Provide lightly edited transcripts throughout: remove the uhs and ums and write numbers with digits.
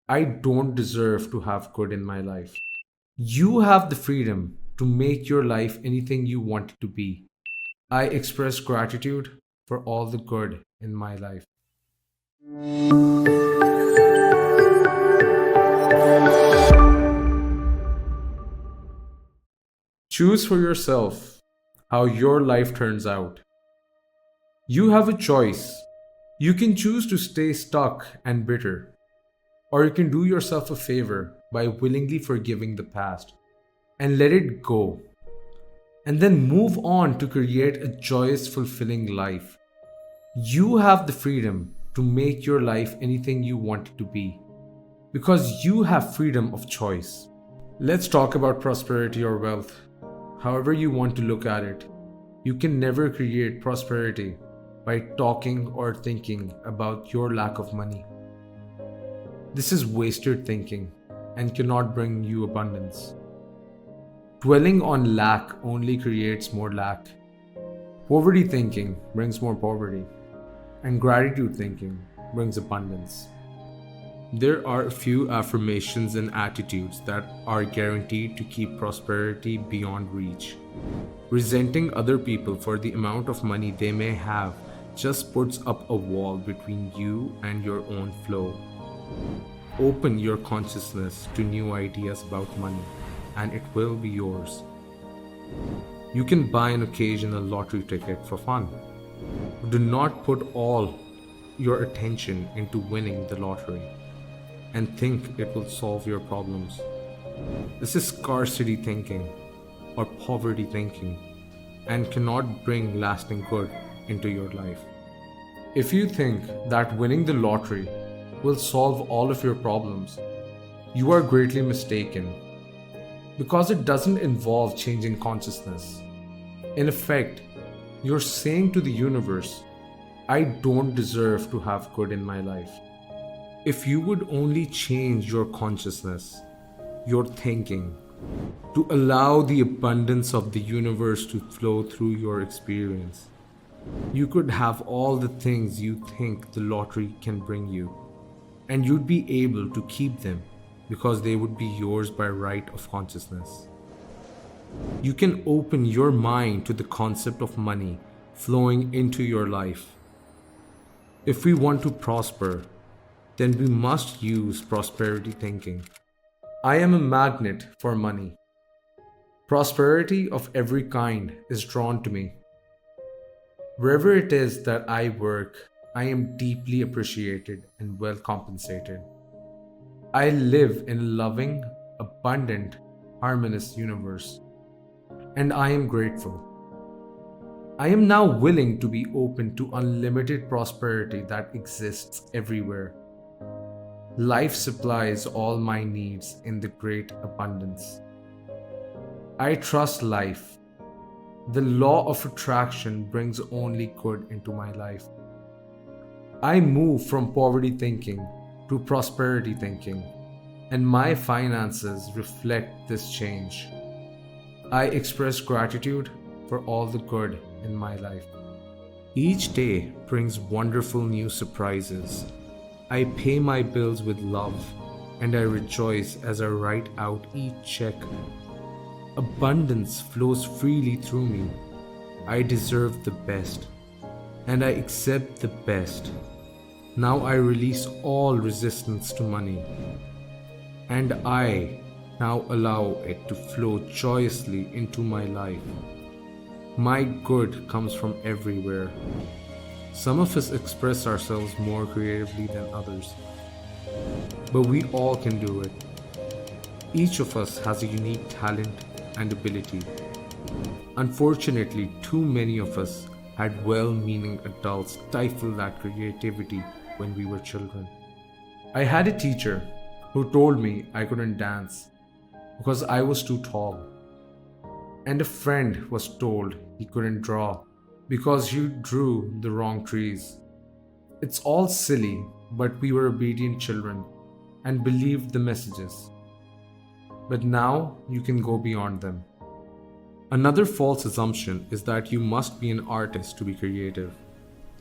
I don't deserve to have good in my life. You have the freedom to make your life anything you want it to be. I express gratitude for all the good in my life. Choose for yourself how your life turns out. You have a choice. You can choose to stay stuck and bitter, or you can do yourself a favor by willingly forgiving the past and let it go, and then move on to create a joyous, fulfilling life. You have the freedom to make your life anything you want it to be because you have freedom of choice. Let's talk about prosperity or wealth. However, you want to look at it, you can never create prosperity by talking or thinking about your lack of money. This is wasted thinking and cannot bring you abundance. Dwelling on lack only creates more lack. Poverty thinking brings more poverty, and gratitude thinking brings abundance. There are a few affirmations and attitudes that are guaranteed to keep prosperity beyond reach. Resenting other people for the amount of money they may have just puts up a wall between you and your own flow. Open your consciousness to new ideas about money, and it will be yours. You can buy an occasional lottery ticket for fun. Do not put all your attention into winning the lottery and think it will solve your problems. This is scarcity thinking or poverty thinking and cannot bring lasting good into your life. If you think that winning the lottery will solve all of your problems, you are greatly mistaken because it doesn't involve changing consciousness. In effect, you're saying to the universe, I don't deserve to have good in my life. If you would only change your consciousness, your thinking, to allow the abundance of the universe to flow through your experience, you could have all the things you think the lottery can bring you, and you'd be able to keep them because they would be yours by right of consciousness. You can open your mind to the concept of money flowing into your life. If we want to prosper, then we must use prosperity thinking. I am a magnet for money. Prosperity of every kind is drawn to me. Wherever it is that I work, I am deeply appreciated and well compensated. I live in a loving, abundant, harmonious universe, and I am grateful. I am now willing to be open to unlimited prosperity that exists everywhere. Life supplies all my needs in the great abundance. I trust life. The law of attraction brings only good into my life. I move from poverty thinking to prosperity thinking, and my finances reflect this change. I express gratitude for all the good in my life. Each day brings wonderful new surprises. I pay my bills with love, and I rejoice as I write out each check. Abundance flows freely through me. I deserve the best, and I accept the best. Now I release all resistance to money, and I now allow it to flow joyously into my life. My good comes from everywhere. Some of us express ourselves more creatively than others, but we all can do it. Each of us has a unique talent and ability. Unfortunately, too many of us had well-meaning adults stifle that creativity when we were children. I had a teacher who told me I couldn't dance because I was too tall, and a friend was told he couldn't draw because he drew the wrong trees. It's all silly, but we were obedient children and believed the messages. But now you can go beyond them. Another false assumption is that you must be an artist to be creative.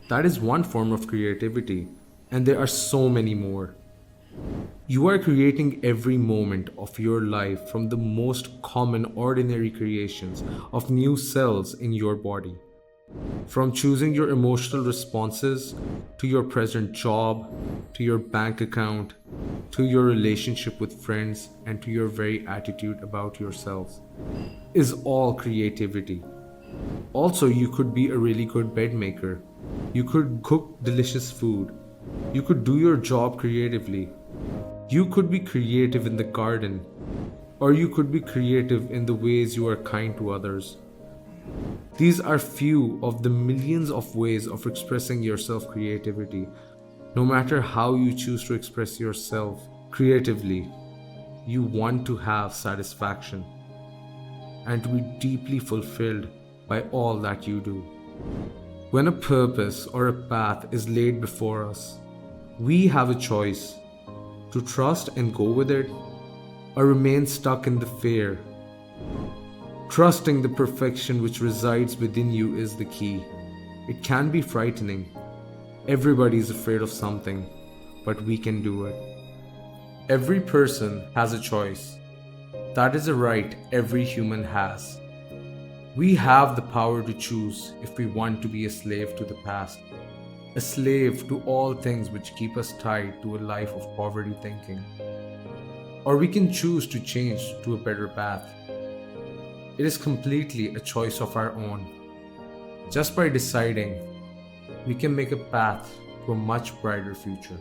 That is one form of creativity, and there are so many more. You are creating every moment of your life from the most common, ordinary creations of new cells in your body. From choosing your emotional responses, to your present job, to your bank account, to your relationship with friends, and to your very attitude about yourselves, is all creativity. Also, you could be a really good bed maker. You could cook delicious food. You could do your job creatively. You could be creative in the garden, or you could be creative in the ways you are kind to others. These are few of the millions of ways of expressing yourself creativity. No matter how you choose to express yourself creatively, you want to have satisfaction and to be deeply fulfilled by all that you do. When a purpose or a path is laid before us, we have a choice to trust and go with it, or remain stuck in the fear. Trusting the perfection which resides within you is the key. It can be frightening. Everybody is afraid of something, but we can do it. Every person has a choice. That is a right every human has. We have the power to choose if we want to be a slave to the past, a slave to all things which keep us tied to a life of poverty thinking. Or we can choose to change to a better path. It is completely a choice of our own. Just by deciding, we can make a path to a much brighter future.